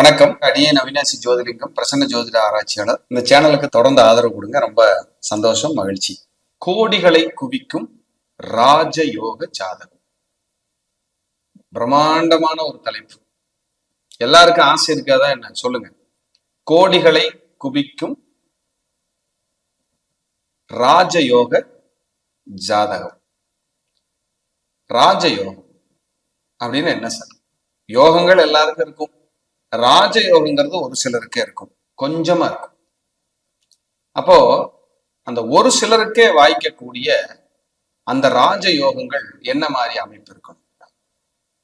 வணக்கம். அடியேன் அவினாசி ஜோதிலிங்கம், பிரசன்ன ஜோதிட ஆராய்ச்சியாளர். இந்த சேனலுக்கு தொடர்ந்து ஆதரவு கொடுங்க. ரொம்ப சந்தோஷம், மகிழ்ச்சி. கோடிகளை குவிக்கும் ராஜயோக ஜாதகம். பிரம்மாண்டமான ஒரு தலைப்பு. எல்லாருக்கும் ஆசை இருக்காதா என்ன சொல்லுங்க? கோடிகளை குவிக்கும் ராஜயோக ஜாதகம். ராஜயோகம் அப்படின்னு என்ன சார்? யோகங்கள் எல்லாருக்கும் இருக்கும். ராஜயோகங்கிறது ஒரு சிலருக்கே இருக்கும், கொஞ்சமா இருக்கும். அப்போ அந்த ஒரு சிலருக்கே வாய்க்கக்கூடிய அந்த ராஜயோகங்கள் என்ன மாதிரி அமைப்பு இருக்கணும்?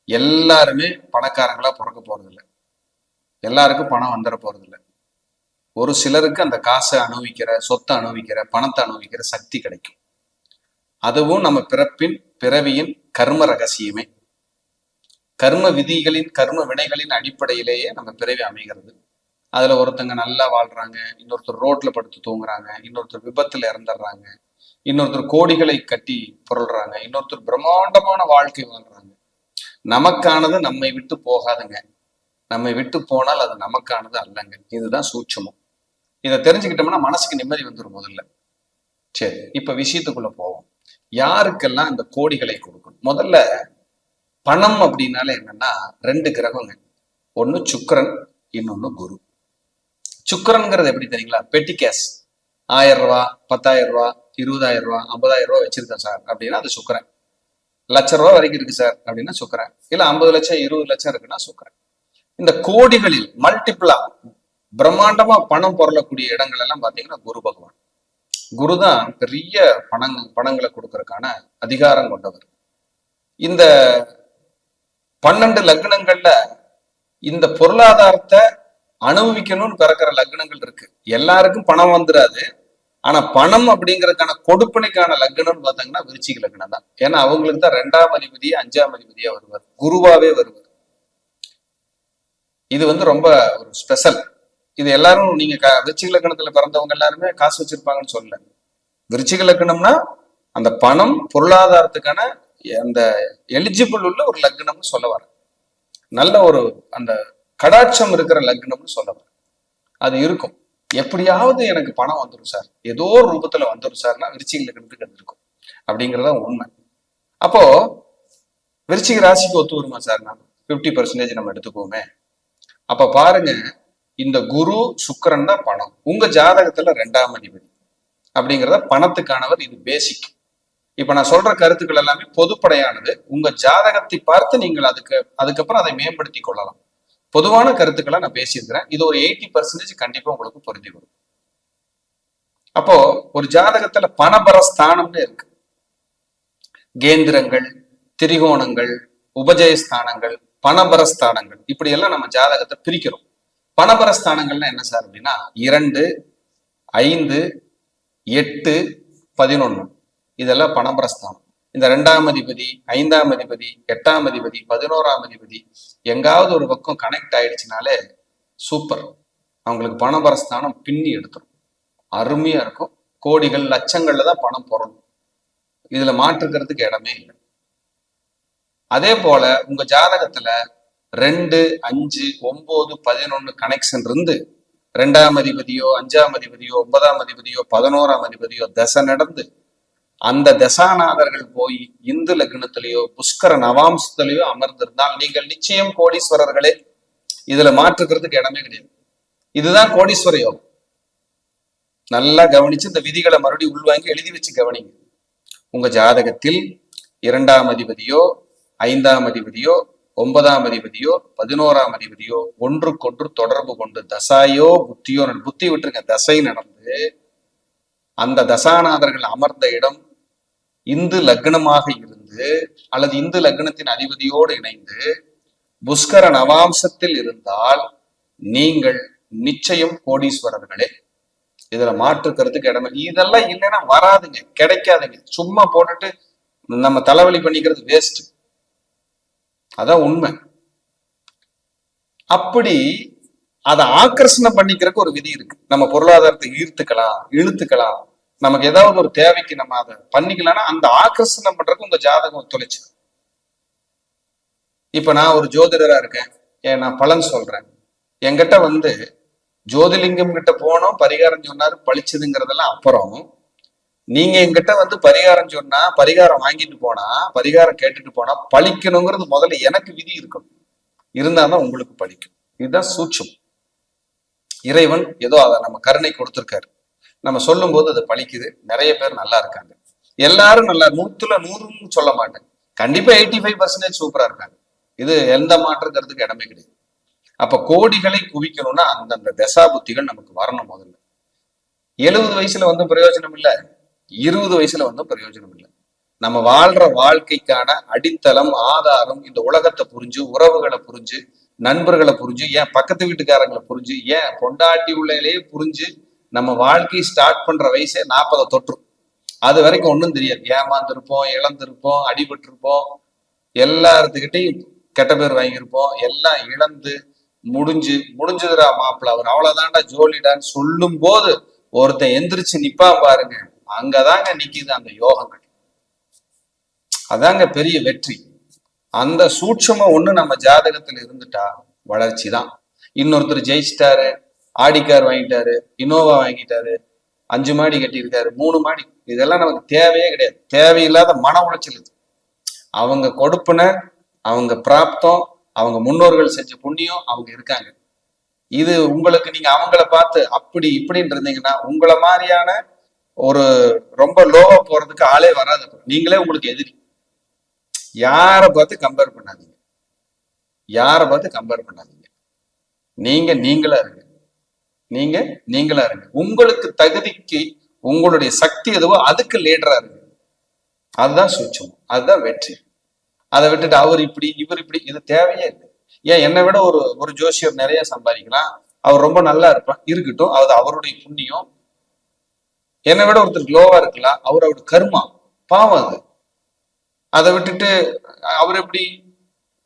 எல்லாருமே பணக்காரங்களா பிறக்க போறது இல்லை, எல்லாருக்கும் பணம் வந்துட போறது இல்லை. ஒரு சிலருக்கு அந்த காசை அனுபவிக்கிற, சொத்தை அனுபவிக்கிற, பணத்தை அனுபவிக்கிற சக்தி கிடைக்கும். அதுவும் நம்ம பிறவியின் கர்ம ரகசியமே. கர்ம விதிகளின், கர்ம வினைகளின் அடிப்படையிலேயே நம்ம பிறவி அமைகிறது. அதுல ஒருத்தங்க நல்லா வாழ்றாங்க, இன்னொருத்தர் ரோட்ல படுத்து தூங்குறாங்க, இன்னொருத்தர் விபத்துல இறந்துடுறாங்க, இன்னொருத்தர் கோடிகளை கட்டி புரள்றாங்க, இன்னொருத்தர் பிரம்மாண்டமான வாழ்க்கை வாழ்றாங்க. நமக்கானது நம்மை விட்டு போகாதுங்க. நம்மை விட்டு போனால் அது நமக்கானது அல்லங்க. இதுதான் சூட்சமம். இதை தெரிஞ்சுக்கிட்டோம்னா மனசுக்கு நிம்மதி வந்துடும் முதல்ல. சரி, இப்ப விஷயத்துக்குள்ள போவோம். யாருக்கெல்லாம் இந்த கோடிகளை கொடுக்கணும்? முதல்ல பணம் அப்படின்னால என்னன்னா, ரெண்டு கிரகங்க. ஒண்ணு சுக்கிரன், இன்னொன்னு குரு. சுக்கிரன்ங்கிறது எப்படி தெரியுங்களா? பெட்டி கேஸ். 1000 ரூபா, 10,000 ரூபா, 20,000 ரூபா, 50,000 ரூபா வச்சிருக்கேன் சார் அப்படின்னா அது சுக்கிரன். ₹1,00,000 வரைக்கும் இருக்கு சார் அப்படின்னா சுக்கிரன். இல்ல 50 லட்சம் 20 லட்சம் இருக்குன்னா சுக்கிரன். இந்த கோடிகளில் மல்டிபிளா பிரம்மாண்டமா பணம் பொருளக்கூடிய இடங்கள் எல்லாம் பாத்தீங்கன்னா குரு பகவான். குரு தான் பெரிய பணங்களை கொடுக்கறதுக்கான அதிகாரம் கொண்டவர். இந்த 12 லக்னங்கள்ல இந்த பொருளாதாரத்தை அனுபவிக்கணும்னு பிறக்கிற லக்னங்கள் இருக்கு. எல்லாருக்கும் பணம் வந்துடாது. ஆனா பணம் அப்படிங்கறதுக்கான கொடுப்பனைக்கான லக்னம்னு பாத்தீங்கன்னா விருச்சிக லக்னம் தான். ஏன்னா அவங்களுக்கு தான் 2ஆம் அதிபதியா 5ஆம் அதிபதியா வருவார், குருவாவே வருவார். இது ரொம்ப ஒரு ஸ்பெஷல். இது எல்லாரும் நீங்க விருச்சிக லக்னத்துல பிறந்தவங்க எல்லாருமே காசு வச்சிருப்பாங்கன்னு சொல்லல. விருச்சிக லக்னம்னா அந்த பணம் பொருளாதாரத்துக்கான அந்த எலிஜிபிள் உள்ள ஒரு லக்னம்னு சொல்ல வர, நல்ல ஒரு அந்த கடாட்சம் இருக்கிற லக்னம்னு சொல்ல வர. அது இருக்கும். எப்படியாவது எனக்கு பணம் வந்துடும் சார், ஏதோ ஒரு ரூபத்துல வந்துடும் சார்னா விருச்சிக லக்னத்துக்கு அது இருக்கும் அப்படிங்கிறதா உண்மை. அப்போ விருச்சிக ராசிக்கு ஒத்து வருமா சார்? நான் 50% நம்ம எடுத்துக்கோமே. அப்ப பாருங்க, இந்த குரு சுக்கிரன் தான் பணம். உங்க ஜாதகத்துல 2ஆம் அதிபதி அப்படிங்கிறத பணத்துக்கானவர். இது பேசிக். இப்ப நான் சொல்ற கருத்துக்கள் எல்லாமே பொதுப்படையானது. உங்க ஜாதகத்தை பார்த்து நீங்கள் அதுக்கப்புறம் அதை மேம்படுத்தி கொள்ளலாம். பொதுவான கருத்துக்களை நான் பேசியிருக்கிறேன். இது ஒரு 80% கண்டிப்பா உங்களுக்கு பொருந்தி கொடுக்கும். அப்போ ஒரு ஜாதகத்துல பணபரஸ்தானம்னு இருக்கு. கேந்திரங்கள், திரிகோணங்கள், உபஜயஸ்தானங்கள், பணபரஸ்தானங்கள், இப்படி எல்லாம் நம்ம ஜாதகத்தை பிரிக்கிறோம். பணபரஸ்தானங்கள்னா என்ன சார் அப்படின்னா 2, 5, 8, 11 இதெல்லாம் பணபரஸ்தானம். இந்த 2ஆம் அதிபதி, 5ஆம் அதிபதி, 8ஆம் அதிபதி, 11ஆம் அதிபதி எங்காவது ஒரு பக்கம் கனெக்ட் ஆயிடுச்சுனாலே சூப்பர். அவங்களுக்கு பணபரஸ்தானம் பின்னி எடுத்துரும். அருமையா இருக்கும். கோடிகள் லட்சங்கள்ல தான் பணம் பொருளும். இதுல மாற்றுக்கிறதுக்கு இடமே இல்லை. அதே போல உங்க ஜாதகத்துல 2, 5, 9, 11 கனெக்ஷன் இருந்து 2ஆம் அதிபதியோ, 5ஆம் அதிபதியோ, 9ஆம் அதிபதியோ, 11ஆம் அதிபதியோ தசை நடந்து அந்த தசாநாதர்கள் போய் இந்து லக்னத்திலேயோ புஷ்கர நவாம்சத்திலேயோ அமர்ந்திருந்தால் நீங்கள் நிச்சயம் கோடீஸ்வரர்களே. இதுல மாற்றுக்கிறதுக்கு இடமே கிடையாது. இதுதான் கோடீஸ்வர யோகம். நல்லா கவனிச்சு இந்த விதிகளை மறுபடியும் உள்வாங்கி எழுதி வச்சு கவனிங்க. உங்க ஜாதகத்தில் 2ஆம் அதிபதியோ, 5ஆம் அதிபதியோ, 9ஆம் அதிபதியோ, 11ஆம் அதிபதியோ ஒன்றுக்கொன்று தொடர்பு கொண்டு தசாயோ புத்தியோ, புத்தி விட்டுருங்க, தசை நடந்து அந்த தசாநாதர்கள் அமர்ந்த இடம் இந்து லக்னமாக இருந்து அல்லது இந்து லக்னத்தின் அதிபதியோடு இணைந்து புஷ்கர நவாம்சத்தில் இருந்தால் நீங்கள் நிச்சயம் கோடீஸ்வரர்களே. இதுல மாற்றுக்கிறதுக்கு இடமே. இதெல்லாம் இல்லைன்னா வராதுங்க, கிடைக்காதுங்க. சும்மா போட்டுட்டு நம்ம தலைவலி பண்ணிக்கிறது வேஸ்ட். அதான் உண்மை. அப்படி அதை ஆக்கர்ஷணம் பண்ணிக்கிறதுக்கு ஒரு விதி இருக்கு. நம்ம பொருளாதாரத்தை ஈர்த்துக்கலாம், இழுத்துக்கலாம். நமக்கு ஏதாவது ஒரு தேவைக்கு நம்ம அதை பண்ணிக்கலாம்னா அந்த ஆக்கர்ஷணம் பண்றதுக்கு உங்க ஜாதகம் ஒத்துழைச்சு. இப்ப நான் ஒரு ஜோதிடரா இருக்கேன், நான் பலன் சொல்றேன். என்கிட்ட வந்து ஜோதிலிங்கம் கிட்ட போனோம், பரிகாரம் சொன்னாரு, பழிச்சதுங்கிறதெல்லாம் அப்புறம். நீங்க என்கிட்ட வந்து பரிகாரம் சொன்னா, பரிகாரம் வாங்கிட்டு போனா, பரிகாரம் கேட்டுட்டு போனா பழிக்கணுங்கிறது முதல்ல எனக்கு விதி இருக்கணும். இருந்தாதான் உங்களுக்கு பழிக்கும். இதுதான் சூட்சம். இறைவன் ஏதோ அதை நம்ம கருணை கொடுத்திருக்காரு. நம்ம சொல்லும் போது அது பழிக்குது. நிறைய பேர் நல்லா இருக்காங்க. எல்லாரும் நல்லா 100ல 100ன்னு சொல்ல மாட்டேன். கண்டிப்பா 85% சூப்பரா இருக்காங்க. இது எந்த மாற்றுக்கிறதுக்கு இடமே கிடையாது. அப்ப கோடிகளை குவிக்கணும்னா அந்தந்த தசா புத்திகள் நமக்கு வரணும். முதல்ல 70 வயசுல வந்து பிரயோஜனம் இல்லை, 20 வயசுல வந்து பிரயோஜனம் இல்லை. நம்ம வாழ்ற வாழ்க்கைக்கான அடித்தளம், ஆதாரம் இந்த உலகத்தை புரிஞ்சு, உறவுகளை புரிஞ்சு, நண்பர்களை புரிஞ்சு, ஏன் பக்கத்து வீட்டுக்காரங்களை புரிஞ்சு, ஏன் பொண்டாட்டி உள்ளையிலேயே புரிஞ்சு நம்ம வாழ்க்கை ஸ்டார்ட் பண்ற வயசே 40 தொற்றும். அது வரைக்கும் ஒன்றும் தெரியாது. ஏமாந்துருப்போம், இழந்திருப்போம், அடிபட்டிருப்போம், எல்லாத்துக்கிட்டையும் கெட்ட பேர் வாங்கியிருப்போம். எல்லாம் இழந்து முடிஞ்சுதுரா மாப்பிள்ள, அவர் அவ்வளவுதான்டா ஜோலிடான்னு சொல்லும் போது ஒருத்தன் எந்திரிச்சு நிப்பா பாருங்க, அங்கதாங்க நிக்குது அந்த யோகங்கள். அதாங்க பெரிய வெற்றி. அந்த சூட்சமா ஒண்ணு நம்ம ஜாதகத்துல இருந்துட்டா வளர்ச்சி தான். இன்னொருத்தர் ஜெயிச்சிட்டாரு, ஆடிக்கார் வாங்கிட்டாரு, இனோவா வாங்கிட்டாரு, 5 மாடி கட்டியிருக்காரு, 3 மாடி, இதெல்லாம் நமக்கு தேவையே கிடையாது. தேவையில்லாத மன உளைச்சல் இது. அவங்க கொடுப்புன, அவங்க பிராப்தம், அவங்க முன்னோர்கள் செஞ்ச புண்ணியம் அவங்க இருக்காங்க. இது உங்களுக்கு நீங்க அவங்கள பார்த்து அப்படி இப்படின்னு இருந்தீங்கன்னா உங்களை மாதிரியான ஒரு ரொம்ப லோவா போறதுக்கு ஆளே வராது. நீங்களே உங்களுக்கு எதிரி. யாரை பார்த்து கம்பேர் பண்ணாதீங்க, யாரை பார்த்து கம்பேர் பண்ணாதீங்க. நீங்க நீங்களா இருங்க, நீங்க நீங்களா இருங்க. உங்களுக்கு தகுதிக்கு உங்களுடைய சக்தி எதுவோ அதுக்கு லீடரா இருங்க. அதுதான் சூட்சம், அதுதான் வெற்றி. அதை விட்டுட்டு அவர் இப்படி இவர் இப்படி, இது தேவையே இல்லை. ஏன் என்னை விட ஒரு ஜோசியர் நிறைய சம்பாதிக்கலாம், அவர் ரொம்ப நல்லா இருப்பான், இருக்கட்டும், அது அவருடைய புண்ணியம். என்னை விட ஒருத்தர் லோவா இருக்கலாம், அவரோட கர்மா, பாவம் அது. அதை விட்டுட்டு அவர் எப்படி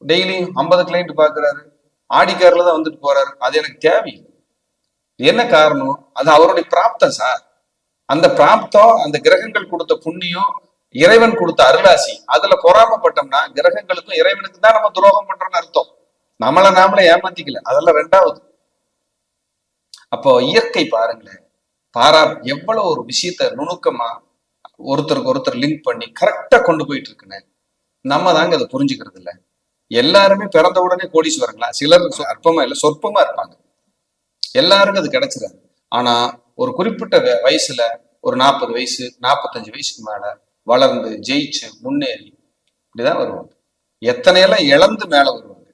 டெய்லி 50 கிளைண்ட் பாக்குறாரு, ஆடிக்காரில் தான் வந்துட்டு போறாரு, அது எனக்கு தேவையில்லை. என்ன காரணம்? அது அவருடைய பிராப்தம் சார். அந்த பிராப்தம், அந்த கிரகங்கள் கொடுத்த புண்ணியம், இறைவன் கொடுத்த அருளாசி, அதுல பொறாமப்பட்டோம்னா கிரகங்களுக்கும் இறைவனுக்கு தான் நம்ம துரோகம் பண்றோம்னு அர்த்தம். நம்மளை நாமளே ஏமாத்திக்கல, அதெல்லாம் ரெண்டாவது. அப்போ இயற்கை பாருங்களேன், எவ்வளவு ஒரு விஷயத்த நுணுக்கமா ஒருத்தருக்கு ஒருத்தர் லிங்க் பண்ணி கரெக்டா கொண்டு போயிட்டு இருக்குன்னு நம்ம தாங்க அதை புரிஞ்சுக்கிறது இல்லை. எல்லாருமே பிறந்த உடனே கோடீஸ்வரங்களா? சிலர் அற்பமா இல்லை, சொற்பமா இருப்பாங்க. எல்லாருக்கும் அது கிடைச்சிடாது. ஆனா ஒரு குறிப்பிட்ட வயசுல, ஒரு 40 வயசு 45 வயசுக்கு மேல வளர்ந்து ஜெயிச்சு முன்னேறி இப்படிதான் வருவாங்க. எத்தனையெல்லாம் இழந்து மேல வருவாங்க,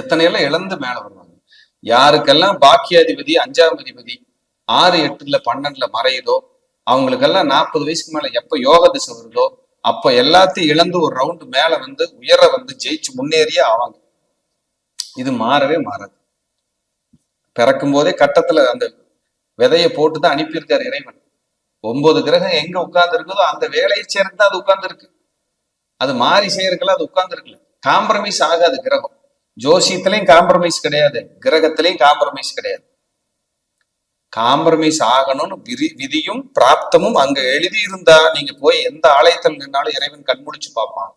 எத்தனையெல்லாம் இழந்து மேல வருவாங்க. யாருக்கெல்லாம் பாக்கியாதிபதி 5ஆம் அதிபதி 6, 8, 12 மறையுதோ அவங்களுக்கெல்லாம் 40 வயசுக்கு மேல எப்ப யோக திசை வருதோ அப்ப எல்லாத்தையும் இழந்து ஒரு ரவுண்டு மேல வந்து உயர வந்து ஜெயிச்சு முன்னேறியே ஆவாங்க. இது மாறவே மாறாது. பிறக்கும் போதே கட்டத்துல அந்த விதையை போட்டுதான் அனுப்பியிருக்காரு இறைவன். 9 கிரகம் எங்க உட்கார்ந்து இருக்குதோ அந்த வேலையை சேர்ந்து அது உட்கார்ந்து இருக்கு. அது மாறி செய்யறதுல அது உட்கார்ந்து இருக்குல்ல. காம்ப்ரமைஸ் ஆகாது கிரகம். ஜோசியத்திலையும் காம்ப்ரமைஸ் கிடையாது, கிரகத்திலையும் காம்ப்ரமைஸ் கிடையாது. காம்ப்ரமைஸ் ஆகணும்னு விதியும் பிராப்தமும் அங்க எழுதியிருந்தா நீங்க போய் எந்த ஆலயத்தில் நின்னாலும் இறைவன் கண்முடிச்சு பார்ப்பான்,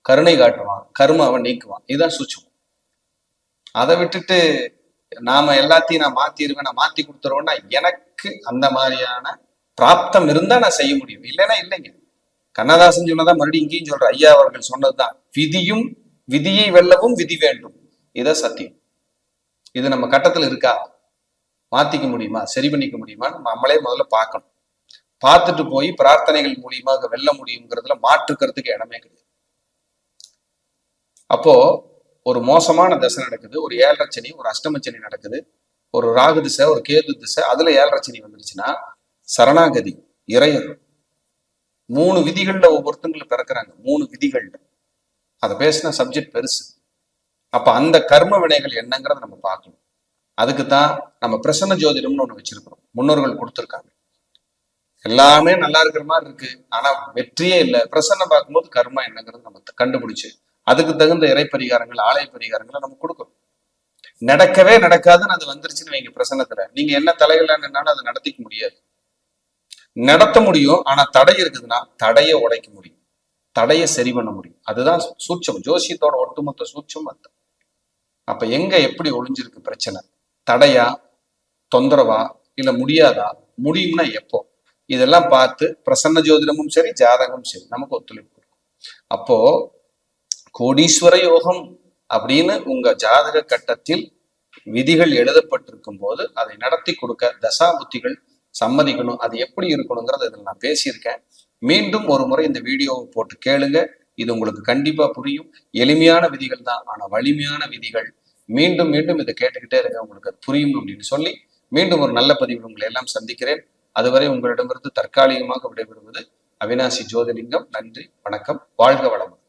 கருணை காட்டுவான், கரும அவன் நீக்குவான். இதுதான் சூட்சம். அதை விட்டுட்டு நாம எல்லாத்தையும் நான் மாத்திடுவேன், நான் மாத்தி கொடுத்துருவேன்னா, எனக்கு அந்த மாதிரியான பிராப்தம் இருந்தா நான் செய்ய முடியும், இல்லைன்னா இல்லைங்க. கண்ணதாசன் சொன்னதான் மறுபடியும் இங்கேயும் சொல்ற, ஐயா அவர்கள் சொன்னதுதான், விதியை வெல்லவும் விதி வேண்டும். இதான் சத்தியம். இது நம்ம கட்டத்துல இருக்கா? மாத்திக்க முடியுமா, சரி பண்ணிக்க முடியுமான்னு நம்மளே முதல்ல பார்க்கணும். பார்த்துட்டு போய் பிரார்த்தனைகள் மூலியமா வெல்ல முடியுங்கிறதுல மாற்றுக்கிறதுக்கு இடமே கிடையாது. அப்போ ஒரு மோசமான தசை நடக்குது, ஒரு 7.5 சனி, ஒரு அஷ்டம சனி நடக்குது, ஒரு ராகு திசை, ஒரு கேது திசை, அதுல 7.5 சனி வந்துருச்சுன்னா சரணாகதி, இறையர் 3 விதிகள்ல ஒவ்வொருத்தங்களும் பிறக்கிறாங்க. 3 விதிகள்ல அதை பேசின சப்ஜெக்ட் பெருசு. அப்ப அந்த கர்ம வினைகள் என்னங்கிறத நம்ம பார்க்கணும். அதுக்குத்தான் நம்ம பிரசன்ன ஜோதிடம்னு ஒண்ணு வச்சிருக்கிறோம், முன்னோர்கள் கொடுத்துருக்காங்க. எல்லாமே நல்லா இருக்கிற மாதிரி இருக்கு, ஆனா வெற்றியே இல்லை. பிரசன்ன பார்க்கும்போது கர்மா என்னங்கிறது நம்ம கண்டுபிடிச்சு அதுக்கு தகுந்த இறை பரிகாரங்கள், ஆலய பரிகாரங்களை நம்ம கொடுக்கணும். நடக்கவே நடக்காதுன்னு அது வந்துருச்சுன்னு வைங்க பிரசன்னத்துல, நீங்க என்ன தலைகளான்னு அதை நடத்திக்க முடியாது. நடத்த முடியும், ஆனா தடை இருக்குதுன்னா தடையை உடைக்க முடியும், தடையை சரி பண்ண முடியும். அதுதான் சூட்சம். ஜோசியத்தோட ஒட்டுமொத்த சூட்சம் அது. அப்ப எங்க எப்படி ஒளிஞ்சிருக்கு பிரச்சனை? தடையா, தொந்தரவா, இல்ல முடியாதா, முடியும்னா எப்போ? இதெல்லாம் பார்த்து பிரசன்ன ஜோதிடமும் சரி, ஜாதகமும் சரி நமக்கு ஒத்துழைப்பு கொடுக்கும். அப்போ கோடீஸ்வர யோகம் அப்படின்னு உங்க ஜாதக கட்டத்தில் விதிகள் எழுதப்பட்டிருக்கும் போது அதை நடத்தி கொடுக்க தசா புத்திகள் சம்மதிக்கணும். அது எப்படி இருக்கணுங்கிறத இதில் நான் பேசியிருக்கேன். மீண்டும் ஒரு முறை இந்த வீடியோவை போட்டு கேளுங்க. இது உங்களுக்கு கண்டிப்பா புரியும். எளிமையான விதிகள் தான், ஆனா வலிமையான விதிகள். மீண்டும் மீண்டும் இதை கேட்டுக்கிட்டே இருங்க, உங்களுக்கு அது புரியும் அப்படின்னு சொல்லி மீண்டும் ஒரு நல்ல பதிவில் உங்களை எல்லாம் சந்திக்கிறேன். அதுவரை உங்களிடமிருந்து தற்காலிகமாக விடைபெறுவது அவினாசி ஜோதிலிங்கம். நன்றி, வணக்கம், வாழ்க வளமுடன்.